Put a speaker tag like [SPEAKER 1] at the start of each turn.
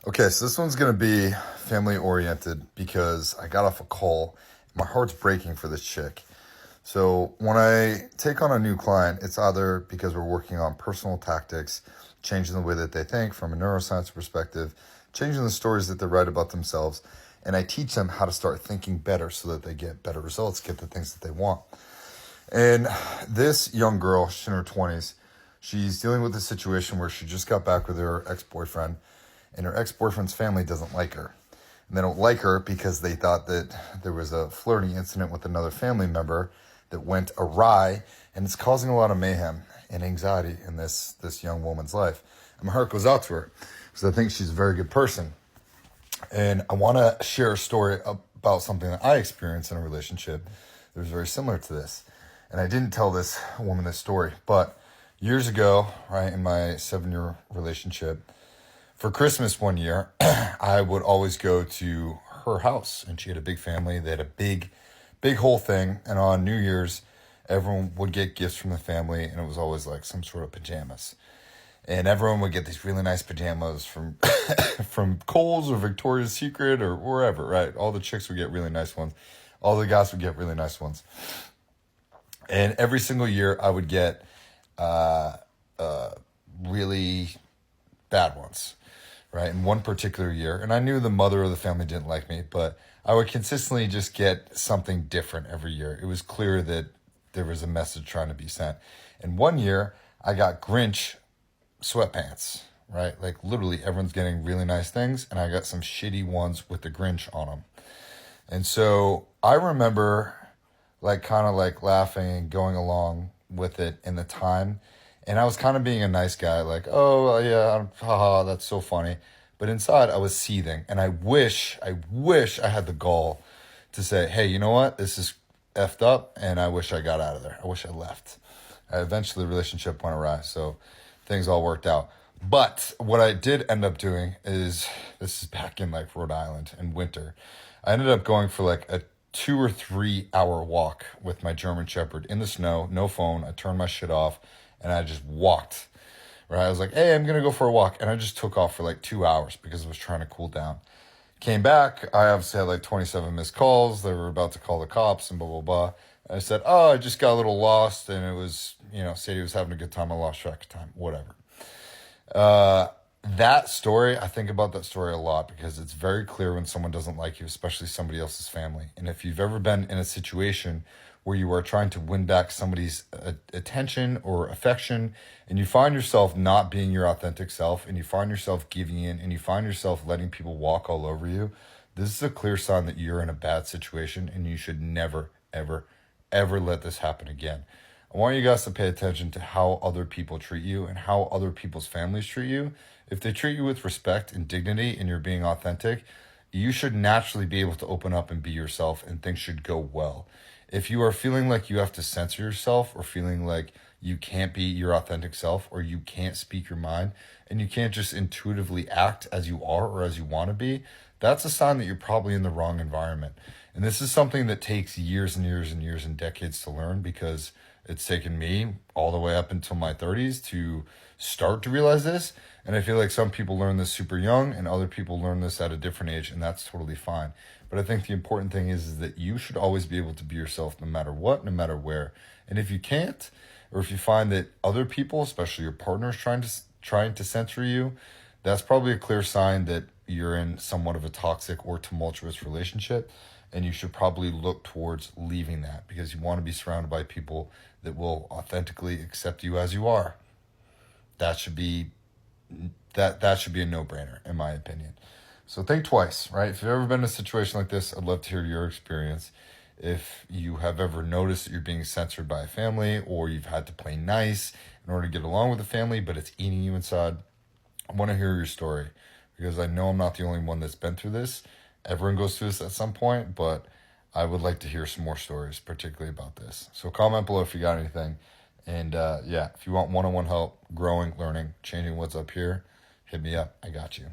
[SPEAKER 1] Okay, so this one's going to be family oriented because I got off a call. My heart's breaking for this chick. So when I take on a new client, it's either because we're working on personal tactics, changing the way that they think from a neuroscience perspective, changing the stories that they write about themselves, and I teach them how to start thinking better so that they get better results, get the things that they want. And this young girl, she's in her 20s, she's dealing with a situation where she just got back with her ex-boyfriend, and her ex-boyfriend's family doesn't like her. And they don't like her because they thought that there was a flirting incident with another family member that went awry, and it's causing a lot of mayhem and anxiety in this young woman's life. And my heart goes out to her because I think she's a very good person. And I want to share a story about something that I experienced in a relationship that was very similar to this. And I didn't tell this woman this story, but years ago, right, in my 7-year relationship, for Christmas one year, I would always go to her house, and she had a big family. They had a big whole thing. And on New Year's, everyone would get gifts from the family, and it was always like some sort of pajamas. And everyone would get these really nice pajamas from from Kohl's or Victoria's Secret or wherever, right? All the chicks would get really nice ones. All the guys would get really nice ones. And every single year, I would get really bad ones, right? In one particular year, and I knew the mother of the family didn't like me, but I would consistently just get something different every year. It was clear that there was a message trying to be sent. And one year, I got Grinch sweatpants, right? Like literally everyone's getting really nice things, and I got some shitty ones with the Grinch on them. And so I remember like kind of like laughing and going along with it in the time. And I was kind of being a nice guy, like, oh yeah, haha, that's so funny. But inside I was seething, and I wish I had the gall to say, hey, you know what? This is effed up, and I wish I got out of there. I wish I left. Eventually the relationship went awry, so things all worked out. But what I did end up doing is, this is back in like Rhode Island in winter, I ended up going for like a 2 or 3 hour walk with my German Shepherd in the snow, no phone. I turned my shit off and I just walked. Right? I was like, hey, I'm going to go for a walk. And I just took off for like 2 hours because I was trying to cool down. Came back. I obviously had like 27 missed calls. They were about to call the cops and blah, blah, blah. And I said, oh, I just got a little lost. And it was, Sadie was having a good time. I lost track of time, whatever. That story, I think about that story a lot because it's very clear when someone doesn't like you, especially somebody else's family. And if you've ever been in a situation where you are trying to win back somebody's attention or affection, and you find yourself not being your authentic self, and you find yourself giving in, and you find yourself letting people walk all over you, this is a clear sign that you're in a bad situation, and you should never, ever, ever let this happen again. I want you guys to pay attention to how other people treat you and how other people's families treat you. If they treat you with respect and dignity and you're being authentic, you should naturally be able to open up and be yourself, and things should go well. If you are feeling like you have to censor yourself, or feeling like you can't be your authentic self, or you can't speak your mind, and you can't just intuitively act as you are or as you want to be, that's a sign that you're probably in the wrong environment. And this is something that takes years and years and years and decades to learn, because it's taken me all the way up until my 30s to start to realize this. And I feel like some people learn this super young and other people learn this at a different age, and that's totally fine. But I think the important thing is that you should always be able to be yourself no matter what, no matter where. And if you can't, or if you find that other people, especially your partner, is trying to censor you, that's probably a clear sign that you're in somewhat of a toxic or tumultuous relationship. And you should probably look towards leaving that, because you want to be surrounded by people that will authentically accept you as you are. That should be a no-brainer, in my opinion. So think twice, right? If you've ever been in a situation like this, I'd love to hear your experience. If you have ever noticed that you're being censored by a family, or you've had to play nice in order to get along with a family, but it's eating you inside, I want to hear your story, because I know I'm not the only one that's been through this. Everyone goes through this at some point, but I would like to hear some more stories, particularly about this. So comment below if you got anything. And if you want one-on-one help, growing, learning, changing what's up here, hit me up. I got you.